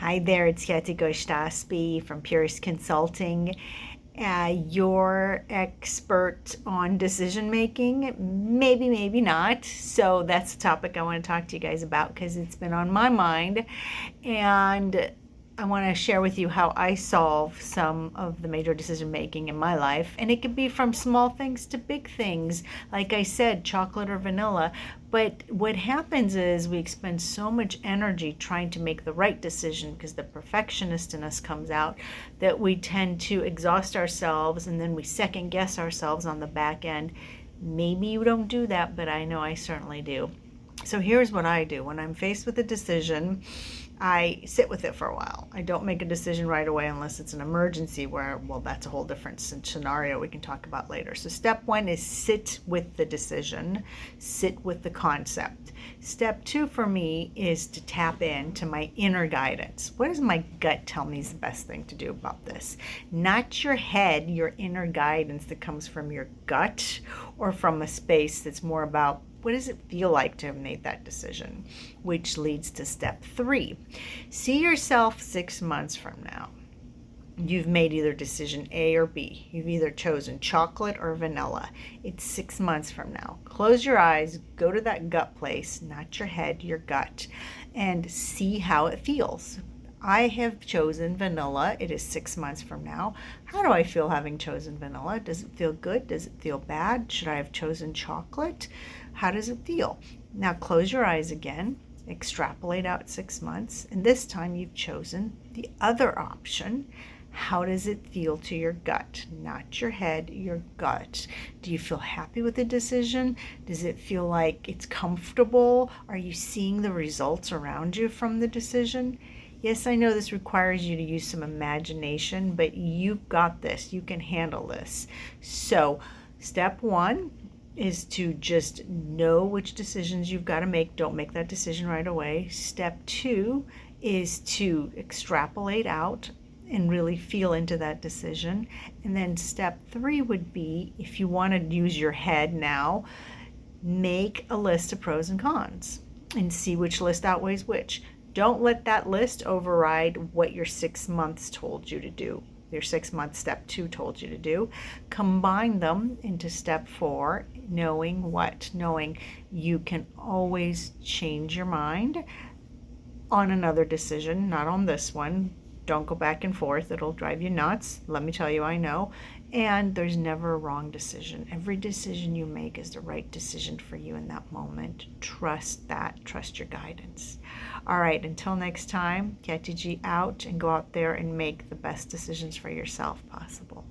Hi there, it's Kathy Gostaspi from Purist Consulting, your expert on decision making. Maybe, maybe not. So that's the topic I want to talk to you guys about because it's been on my mind. And I want to share with you how I solve some of the major decision making in my life. And it could be from small things to big things. Like I said, chocolate or vanilla. But what happens is we expend so much energy trying to make the right decision because the perfectionist in us comes out that we tend to exhaust ourselves and then we second guess ourselves on the back end. Maybe you don't do that, but I know I certainly do. So here's what I do. When I'm faced with a decision, I sit with it for a while. I don't make a decision right away unless it's an emergency where, well, that's a whole different scenario we can talk about later. So step one is sit with the decision, sit with the concept. Step two for me is to tap into my inner guidance. What does my gut tell me is the best thing to do about this? Not your head, your inner guidance that comes from your gut or from a space that's more about what does it feel like to have made that decision? Which leads to step three. See yourself 6 months from now. You've made either decision A or B. You've either chosen chocolate or vanilla. It's 6 months from now. Close your eyes, go to that gut place, not your head, your gut, and see how it feels. I have chosen vanilla. It is 6 months from now. How do I feel having chosen vanilla? Does it feel good? Does it feel bad? Should I have chosen chocolate? How does it feel? Now close your eyes again, extrapolate out 6 months, and this time you've chosen the other option. How does it feel to your gut? Not your head, your gut. Do you feel happy with the decision? Does it feel like it's comfortable? Are you seeing the results around you from the decision? Yes, I know this requires you to use some imagination, but you've got this. You can handle this. So, step one is to just know which decisions you've got to make. Don't make that decision right away. Step two is to extrapolate out and really feel into that decision. And then step three would be, if you want to use your head now, make a list of pros and cons and see which list outweighs which. Don't let that list override what your 6 months told you to do. Your 6 month step two told you to do. Combine them into step four, knowing what? Knowing you can always change your mind on another decision, not on this one. Don't go back and forth. It'll drive you nuts. Let me tell you, I know. And there's never a wrong decision. Every decision you make is the right decision for you in that moment. Trust that. Trust your guidance. All right, until next time, Kathy G out, and go out there and make the best decisions for yourself possible.